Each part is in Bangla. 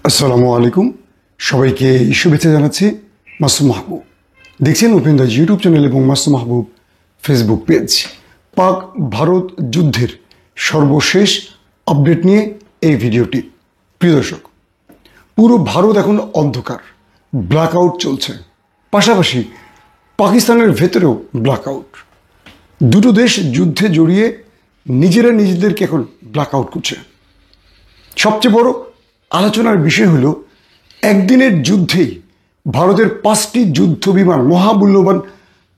আসসালামু আলাইকুম, সবাইকে শুভেচ্ছা জানাচ্ছি। মাসুম মাহবুব দেখছেন ওপেন দ্য ইউটিউব চ্যানেল এবং মাসুম মাহবুব ফেসবুক পেজ। পাক ভারত যুদ্ধের সর্বশেষ আপডেট নিয়ে এই ভিডিওটি। প্রিয় দর্শক, পুরো ভারত এখন অন্ধকার, ব্ল্যাকআউট চলছে। পাশাপাশি পাকিস্তানের ভেতরেও ব্ল্যাকআউট। দুটো দেশ যুদ্ধে জড়িয়ে নিজেরা নিজেদেরকে এখন ব্ল্যাকআউট করছে। সবচেয়ে বড় আলোচনার বিষয় হলো, একদিনের যুদ্ধেই ভারতের 5টি যুদ্ধ বিমান, মহামূল্যবান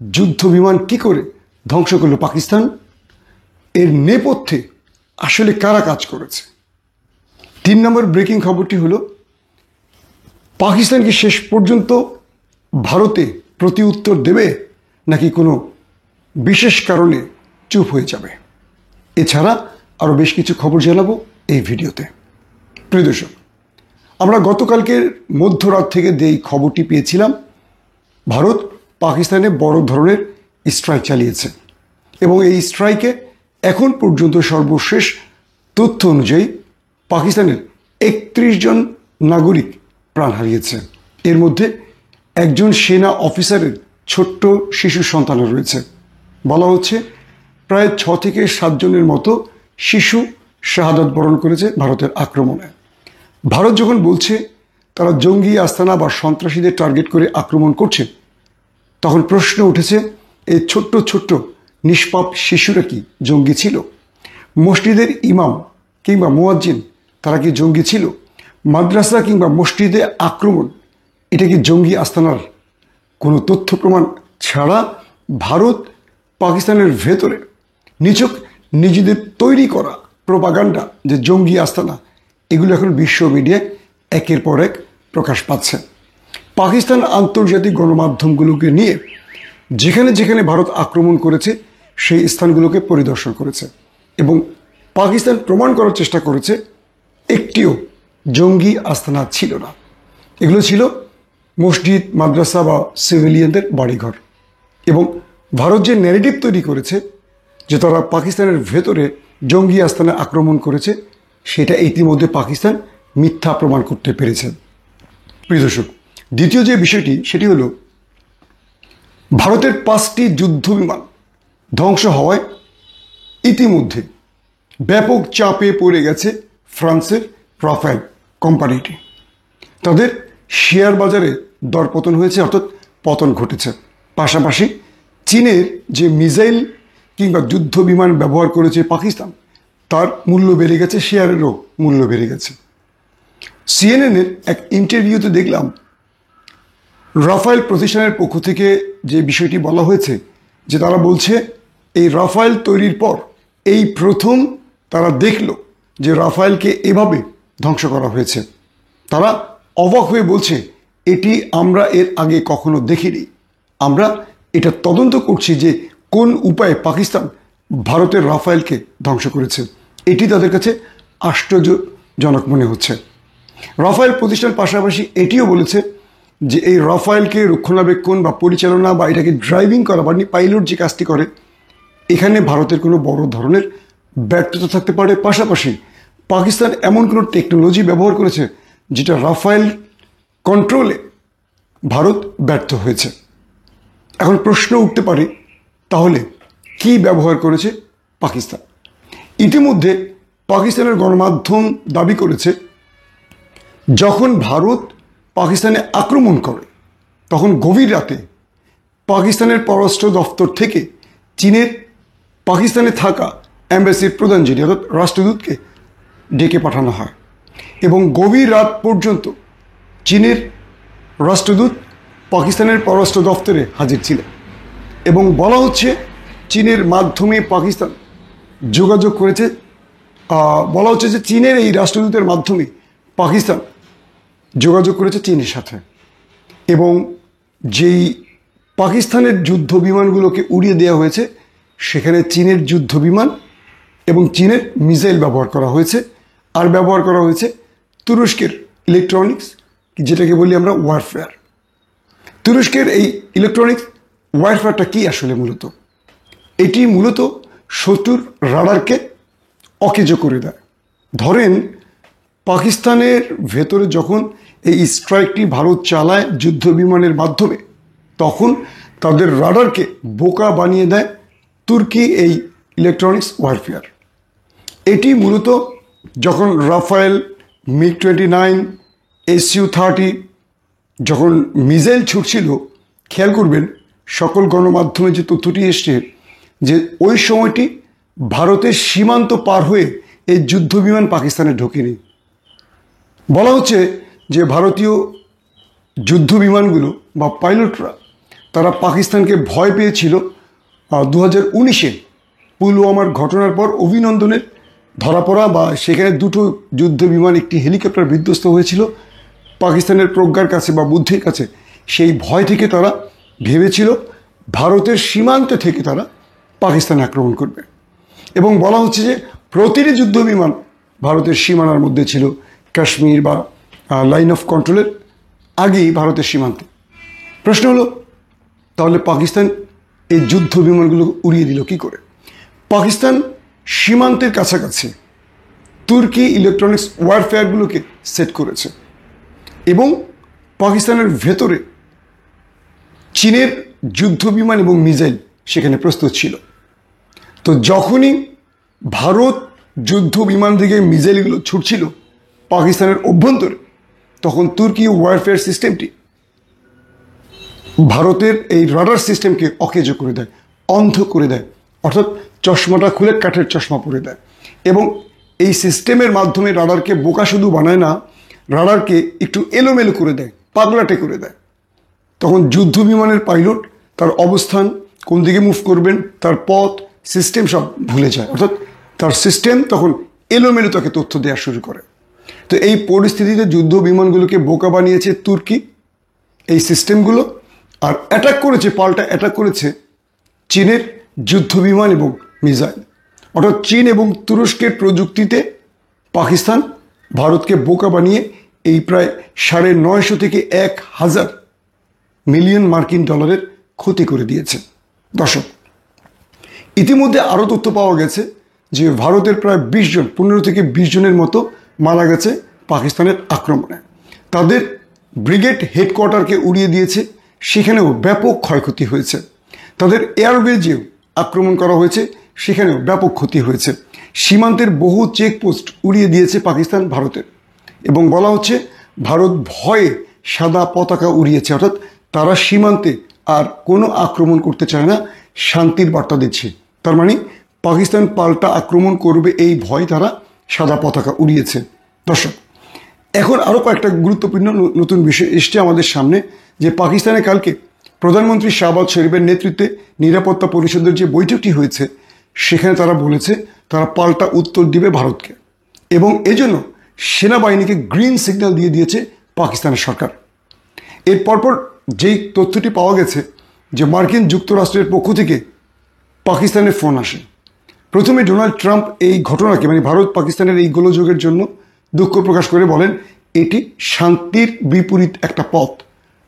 যুদ্ধ বিমান কী করে ধ্বংস করলো পাকিস্তান? এর নেপথ্যে আসলে কারা কাজ করেছে? 3 নম্বর ব্রেকিং খবরটি হলো, পাকিস্তান কি শেষ পর্যন্ত ভারতে প্রতি উত্তর দেবে, নাকি কোনো বিশেষ কারণে চুপ হয়ে যাবে? এছাড়া আরও বেশ কিছু খবর জানাবো এই ভিডিওতে। প্রিয় দর্শক, আমরা গতকালকের মধ্যরাত থেকে এই খবরটি পেয়েছিলাম, ভারত পাকিস্তানে বড় ধরনের স্ট্রাইক চালিয়েছে এবং এই স্ট্রাইকে এখন পর্যন্ত সর্বশেষ তথ্য অনুযায়ী পাকিস্তানের 31 জন নাগরিক প্রাণ হারিয়েছে। এর মধ্যে একজন সেনা অফিসারের ছোট্ট শিশু সন্তান রয়েছে। বলা হচ্ছে প্রায় 6 থেকে 7 জনের মতো শিশু শাহাদাত বরণ করেছে ভারতের আক্রমণে। ভারত যখন বলছে তারা জঙ্গি আস্তানা বা সন্ত্রাসীদের টার্গেট করে আক্রমণ করছে, তখন প্রশ্ন উঠেছে, এই ছোট্ট ছোট্ট নিষ্পাপ শিশুরা কি জঙ্গি ছিল? মসজিদের ইমাম কিংবা মুয়াজ্জিন তারা কি জঙ্গি ছিল? মাদ্রাসা কিংবা মসজিদে আক্রমণ, এটা কি জঙ্গি আস্তানার কোনো তথ্য প্রমাণ ছাড়া ভারত পাকিস্তানের ভেতরে নিছক নিজেদের তৈরি করা প্রোপাগান্ডা যে জঙ্গি আস্তানা, এগুলো এখন বিশ্ব মিডিয়ায় একের পর এক প্রকাশ পাচ্ছে। পাকিস্তান আন্তর্জাতিক গণমাধ্যমগুলোকে নিয়ে যেখানে যেখানে ভারত আক্রমণ করেছে সেই স্থানগুলোকে পরিদর্শন করেছে এবং পাকিস্তান প্রমাণ করার চেষ্টা করেছে একটিও জঙ্গি আস্তানা ছিল না। এগুলো ছিল মসজিদ, মাদ্রাসা বা সিভিলিয়ানদের বাড়িঘর। এবং ভারত যে ন্যারেটিভ তৈরি করেছে যে তারা পাকিস্তানের ভেতরে জঙ্গি আস্তানা আক্রমণ করেছে, সেটা ইতিমধ্যে পাকিস্তান মিথ্যা প্রমাণ করতে পেরেছে। প্রিয় দর্শক, দ্বিতীয় যে বিষয়টি সেটি হলো, ভারতের 5টি যুদ্ধ বিমান ধ্বংস হওয়ায় ইতিমধ্যে ব্যাপক চাপে পড়ে গেছে ফ্রান্সের রাফায়েল কোম্পানিটি। তাদের শেয়ার বাজারে দরপতন হয়েছে, অর্থাৎ পতন ঘটেছে। পাশাপাশি চীনের যে মিসাইল কিংবা যুদ্ধ বিমান ব্যবহার করেছে পাকিস্তান, তার মূল্য বেড়ে গেছে, শেয়ারেরও মূল্য বেড়ে গেছে। সিএনএনের এক ইন্টারভিউতে দেখলাম, রাফায়েল প্রতিষ্ঠানের পক্ষ থেকে যে বিষয়টি বলা হয়েছে, যে তারা বলছে এই রাফায়েল তৈরির পর এই প্রথম তারা দেখল যে রাফায়েলকে এভাবে ধ্বংস করা হয়েছে। তারা অবাক হয়ে বলছে, এটি আমরা এর আগে কখনো দেখিনি। আমরা এটা তদন্ত করছি যে কোন উপায়ে পাকিস্তান ভারতের রাফায়েলকে ধ্বংস করেছে। এটি তাদের কাছে আশ্চর্যজনক মনে হচ্ছে। রাফায়েল প্রতিষ্ঠান পাশাপাশি এটিও বলেছে যে এই রাফায়েলকে রক্ষণাবেক্ষণ বা পরিচালনা বা এটাকে ড্রাইভিং করা বা পাইলট যে কাজটি করে, এখানে ভারতের কোনো বড় ধরনের ব্যর্থতা থাকতে পারে। পাশাপাশি পাকিস্তান এমন কোনো টেকনোলজি ব্যবহার করেছে যেটা রাফায়েল কন্ট্রোলে ভারত ব্যর্থ হয়েছে। এখন প্রশ্ন উঠতে পারে, তাহলে কি ব্যবহার করেছে পাকিস্তান? ইতিমধ্যে পাকিস্তানের গণমাধ্যম দাবি করেছে, যখন ভারত পাকিস্তানে আক্রমণ করে তখন গভীর রাতে পাকিস্তানের পররাষ্ট্র দপ্তর থেকে চীনের পাকিস্তানে থাকা অ্যাম্বাসির প্রধান, যিনি অর্থাৎ রাষ্ট্রদূতকে ডেকে পাঠানো হয় এবং গভীর রাত পর্যন্ত চীনের রাষ্ট্রদূত পাকিস্তানের পররাষ্ট্র দপ্তরে হাজির ছিলেন এবং বলা হচ্ছে চীনের মাধ্যমে পাকিস্তান যোগাযোগ করেছে। বলা হচ্ছে যে চীনের এই রাষ্ট্রদূতের মাধ্যমে পাকিস্তান যোগাযোগ করেছে চীনের সাথে এবং যেই পাকিস্তানের যুদ্ধ বিমানগুলোকে উড়িয়ে দেওয়া হয়েছে, সেখানে চীনের যুদ্ধ বিমান এবং চীনের মিসাইল ব্যবহার করা হয়েছে। আর ব্যবহার করা হয়েছে তুরস্কের ইলেকট্রনিক্স, যেটাকে বলি আমরা ওয়ারফেয়ার। তুরস্কের এই ইলেকট্রনিক্স ওয়ারফেয়ারটা কি আসলে? মূলত এটি মূলত শত্রুর রাডারকে অকেজো করে দেয়। ধরেন পাকিস্তানের ভেতরে যখন এই স্ট্রাইকটি ভারত চালায় যুদ্ধ বিমানের মাধ্যমে, তখন তাদের রাডারকে বোকা বানিয়ে দেয় তুর্কি এই ইলেকট্রনিক্স ওয়ারফেয়ার। এটি মূলত যখন রাফায়েল, MiG-29, Su-30 যখন মিসাইল ছুটছিল, খেয়াল করবেন সকল গণমাধ্যমে যে তথ্যটি এসছে যে ওই সময়টি ভারতের সীমান্ত পার হয়ে এই যুদ্ধ বিমান পাকিস্তানে ঢোকেনি। বলা হচ্ছে যে ভারতীয় যুদ্ধ বিমানগুলো বা পাইলটরা তারা পাকিস্তানকে ভয় পেয়েছিল 2019-এ পুলওয়ামার ঘটনার পর অভিনন্দনের ধরা পড়া বা সেখানে দুটো যুদ্ধ বিমান, একটি হেলিকপ্টার বিধ্বস্ত হয়েছিল পাকিস্তানের প্রজ্ঞার কাছে বা বুদ্ধির কাছে। সেই ভয় থেকে তারা ভেবেছিল ভারতের সীমান্ত থেকে তারা পাকিস্তানে আক্রমণ করবে, এবং বলা হচ্ছে যে প্রতিটি যুদ্ধ বিমান ভারতের সীমানার মধ্যে ছিল, কাশ্মীর বা লাইন অফ কন্ট্রোলের আগেই ভারতের সীমান্তে। প্রশ্ন হলো তাহলে পাকিস্তান এই যুদ্ধ বিমানগুলো উড়িয়ে দিল কী করে? পাকিস্তান সীমান্তের কাছাকাছি তুর্কি ইলেকট্রনিক্স ওয়ারফেয়ারগুলোকে সেট করেছে, এবং পাকিস্তানের ভেতরে চীনের যুদ্ধ বিমান এবং মিসাইল সেখানে প্রস্তুত ছিল। তো যখনই ভারত যুদ্ধ বিমান থেকে মিসাইলগুলো ছুটছিল পাকিস্তানের অভ্যন্তরে, তখন তুর্কি ওয়ারফেয়ার সিস্টেমটি ভারতের এই রাডার সিস্টেমকে অকেজো করে দেয়, অন্ধ করে দেয়, অর্থাৎ চশমাটা খুলে কাঠের চশমা পরে দেয়। এবং এই সিস্টেমের মাধ্যমে রাডারকে বোকা শুধু বানায় না, রাডারকে একটু এলোমেলো করে দেয়, পাগলাটে করে দেয়। তখন যুদ্ধ বিমানের পাইলট তার অবস্থান, কোন দিকে মুভ করবেন, তার পথ, সিস্টেম সব ভুলে যায়, অর্থাৎ তার সিস্টেম তখন এলোমেলো তাকে তথ্য দেওয়া শুরু করে। তো এই পরিস্থিতিতে যুদ্ধ বিমানগুলোকে বোকা বানিয়েছে তুর্কি এই সিস্টেমগুলো, আর অ্যাটাক করেছে, পাল্টা অ্যাটাক করেছে চীনের যুদ্ধ বিমান এবং মিসাইল। অর্থাৎ চীন এবং তুরস্কের প্রযুক্তিতে পাকিস্তান ভারতকে বোকা বানিয়ে এই প্রায় 950 থেকে 1000 মিলিয়ন মার্কিন ডলারের ক্ষতি করে দিয়েছে। দর্শক, ইতিমধ্যে আরও তথ্য পাওয়া গেছে যে ভারতের প্রায় 20 জন, 15 থেকে 20 জনের মতো মারা গেছে পাকিস্তানের আক্রমণে। তাদের ব্রিগেড হেডকোয়ার্টারকে উড়িয়ে দিয়েছে, সেখানেও ব্যাপক ক্ষয়ক্ষতি হয়েছে। তাদের এয়ারবেজেও আক্রমণ করা হয়েছে, সেখানেও ব্যাপক ক্ষতি হয়েছে। সীমান্তের বহু চেকপোস্ট উড়িয়ে দিয়েছে পাকিস্তান ভারতের, এবং বলা হচ্ছে ভারত ভয়ে সাদা পতাকা উড়িয়েছে, অর্থাৎ তারা সীমান্তে আর কোনো আক্রমণ করতে চায় না, শান্তির বার্তা দিচ্ছে। তার মানে পাকিস্তান পাল্টা আক্রমণ করবে এই ভয় তারা সাদা পতাকা উড়িয়েছে। দর্শক, এখন আরও কয়েকটা গুরুত্বপূর্ণ নতুন বিষয় এসছে আমাদের সামনে, যে পাকিস্তানে কালকে প্রধানমন্ত্রী শাহবাজ শরীফের নেতৃত্বে নিরাপত্তা পরিষদের যে বৈঠকটি হয়েছে, সেখানে তারা বলেছে তারা পাল্টা উত্তর দিবে ভারতকে, এবং এজন্য সেনাবাহিনীকে গ্রিন সিগন্যাল দিয়ে দিয়েছে পাকিস্তানের সরকার। এর পরপর যেই তথ্যটি পাওয়া গেছে যে মার্কিন যুক্তরাষ্ট্রের পক্ষ থেকে পাকিস্তানের ফোন আসে। প্রথমে ডোনাল্ড ট্রাম্প এই ঘটনাকে, মানে ভারত পাকিস্তানের এই গোলযোগের জন্য দুঃখ প্রকাশ করে বলেন এটি শান্তির বিপরীত একটা পথ,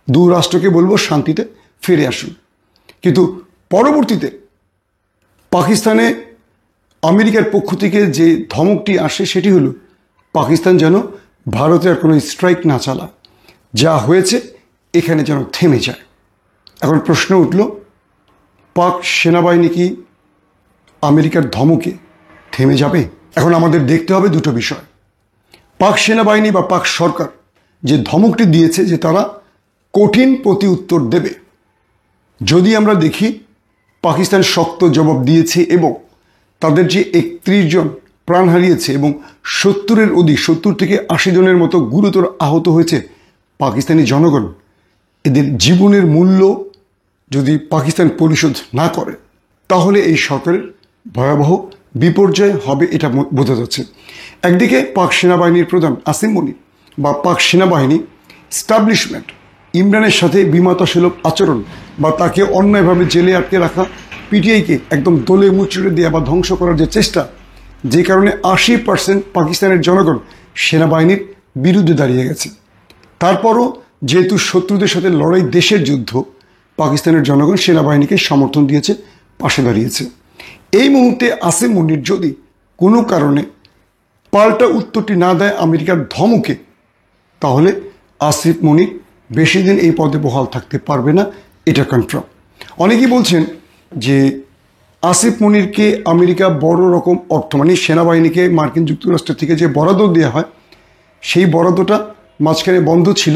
দু রাষ্ট্রকে বলবো শান্তিতে ফিরে আসুন। কিন্তু পরবর্তীতে পাকিস্তানে আমেরিকার পক্ষ থেকে যে ধমকটি আসে সেটি হলো পাকিস্তান যেন ভারতে আর কোনো স্ট্রাইক না চালায়, যা হয়েছে এখানে যেন থেমে যায়। এখন প্রশ্ন উঠল, পাক সেনাবাহিনী কি আমেরিকার ধমকে থেমে যাবে? এখন আমাদের দেখতে হবে দুটো বিষয়। পাক সেনাবাহিনী বা পাক সরকার যে ধমকটি দিয়েছে যে তারা কঠিন প্রতি উত্তর দেবে, যদি আমরা দেখি পাকিস্তান শক্ত জবাব দিয়েছে, এবং তাদের যে 31 জন প্রাণ হারিয়েছে এবং 70-এর অধিক, 70 থেকে 80 জনের মতো গুরুতর আহত হয়েছে পাকিস্তানি জনগণ, এদের জীবনের মূল্য যদি পাকিস্তান পরিশোধ না করে তাহলে এই সরকারের ভয়াবহ বিপর্যয় হবে, এটা বোঝা যাচ্ছে। একদিকে পাক সেনাবাহিনীর প্রধান আসিম মনির বা পাক সেনাবাহিনী স্টাবলিশমেন্ট ইমরানের সাথে বিমাতাসুলভ আচরণ বা তাকে অন্যায়ভাবে জেলে আটকে রাখা, পিটিআইকে একদম দলে মুচড়ে দেওয়া বা ধ্বংস করার যে চেষ্টা, যে কারণে 80% পাকিস্তানের জনগণ সেনাবাহিনীর বিরুদ্ধে দাঁড়িয়ে গেছে। তারপরও যেহেতু শত্রুদের সাথে লড়াই দেশের যুদ্ধ, পাকিস্তানের জনগণ সেনাবাহিনীকে সমর্থন দিয়েছে, পাশে দাঁড়িয়েছে। এই মুহূর্তে আসিম মনির যদি কোনো কারণে পাল্টা উত্তরটি না দেয় আমেরিকার ধমকে, তাহলে আসিফ মনির বেশি দিন এই পদে বহাল থাকতে পারবে না, এটা কনফার্ম। অনেকেই বলছেন যে আসিফ মনিরকে আমেরিকা বড় রকম অর্থ, মানে সেনাবাহিনীকে মার্কিন যুক্তরাষ্ট্র থেকে যে বরাদ্দ দেওয়া হয় সেই বরাদ্দটা মাঝখানে বন্ধ ছিল।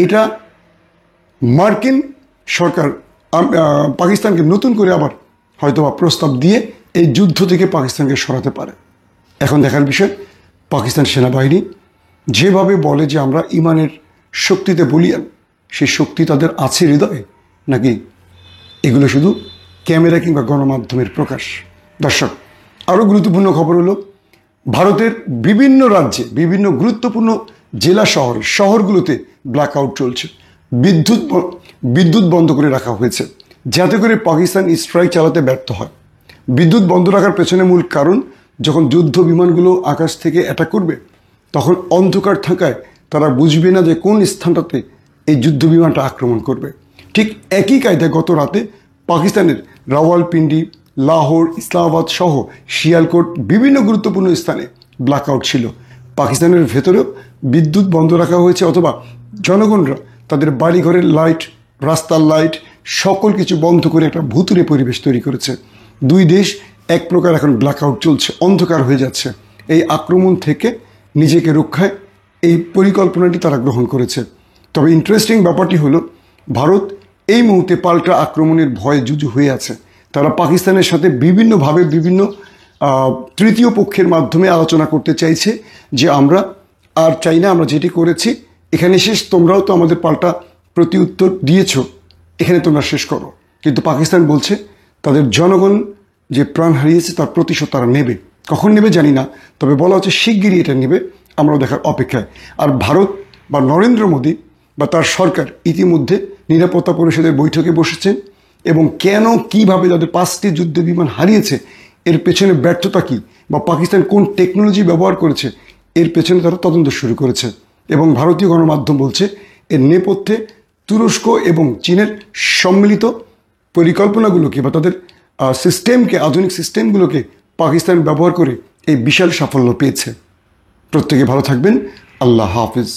এটা মার্কিন সরকার পাকিস্তানকে নতুন করে আবার হয়তোবা প্রস্তাব দিয়ে এই যুদ্ধ থেকে পাকিস্তানকে সরাতে পারে। এখন দেখার বিষয়, পাকিস্তান সেনাবাহিনী যেভাবে বলে যে আমরা ইমানের শক্তিতে বলিয়ান, সেই শক্তি তাদের আছে হৃদয়ে, নাকি এগুলো শুধু ক্যামেরা কিংবা গণমাধ্যমের প্রকাশ? দর্শক, আরও গুরুত্বপূর্ণ খবর হলো, ভারতের বিভিন্ন রাজ্যে বিভিন্ন গুরুত্বপূর্ণ জেলা শহরগুলোতে ব্ল্যাকআউট চলছে। বিদ্যুৎ বন্ধ করে রাখা হয়েছে যাতে করে পাকিস্তান স্ট্রাইক চালাতে ব্যর্থ হয়। বিদ্যুৎ বন্ধ রাখার পেছনে মূল কারণ, যখন যুদ্ধ বিমানগুলো আকাশ থেকে অ্যাটাক করবে তখন অন্ধকার থাকায় তারা বুঝবে না যে কোন স্থানটাতে এই যুদ্ধ বিমানটা আক্রমণ করবে। ঠিক একই কায়দায় গত রাতে পাকিস্তানের রাওয়ালপিন্ডি, লাহোর, ইসলামাবাদ সহ শিয়ালকোট বিভিন্ন গুরুত্বপূর্ণ স্থানে ব্ল্যাকআউট ছিল। পাকিস্তানের ভেতরেও বিদ্যুৎ বন্ধ রাখা হয়েছে, অথবা জনগণরা তাদের বাড়িঘরের লাইট, রাস্তার লাইট সকল কিছু বন্ধ করে একটা ভুতুড়ে পরিবেশ তৈরি করেছে। দুই দেশ এক প্রকার এখন ব্ল্যাকআউট চলছে, অন্ধকার হয়ে যাচ্ছে। এই আক্রমণ থেকে নিজেকে রক্ষায় এই পরিকল্পনাটি তারা গ্রহণ করেছে। তবে ইন্টারেস্টিং ব্যাপারটি হলো, ভারত এই মুহূর্তে পাল্টা আক্রমণের ভয়ে জুজু হয়ে আছে। তারা পাকিস্তানের সাথে বিভিন্নভাবে বিভিন্ন তৃতীয় পক্ষের মাধ্যমে আলোচনা করতে চাইছে যে আমরা আর চাই না, আমরা যেটি করেছি এখানে শেষ, তোমরাও তো আমাদের পাল্টা প্রতি উত্তর দিয়েছ, এখানে তোমরা শেষ করো। কিন্তু পাকিস্তান বলছে তাদের জনগণ যে প্রাণ হারিয়েছে তার প্রতিশোধ তারা নেবে। কখন নেবে জানি না, তবে বলা হচ্ছে শিগগিরই এটা নেবে, আমরাও দেখার অপেক্ষায়। আর ভারত বা নরেন্দ্র মোদী বা তার সরকার ইতিমধ্যে নিরাপত্তা পরিষদের বৈঠকে বসেছেন এবং কেন কিভাবে তাদের 5টি যুদ্ধ বিমান হারিয়েছে এর পেছনে ব্যর্থতা কী, বা পাকিস্তান কোন টেকনোলজি ব্যবহার করেছে এর পেছনে তারা তদন্ত শুরু করেছে। এবং ভারতীয় গণমাধ্যম বলছে এর নেপথ্যে তুরস্ক এবং চীনের সম্মিলিত পরিকল্পনাগুলোকে বা তাদের সিস্টেমকে, আধুনিক সিস্টেমগুলোকে পাকিস্তান ব্যবহার করে এই বিশাল সাফল্য পেয়েছে। প্রত্যেকে ভালো থাকবেন। আল্লাহ হাফিজ।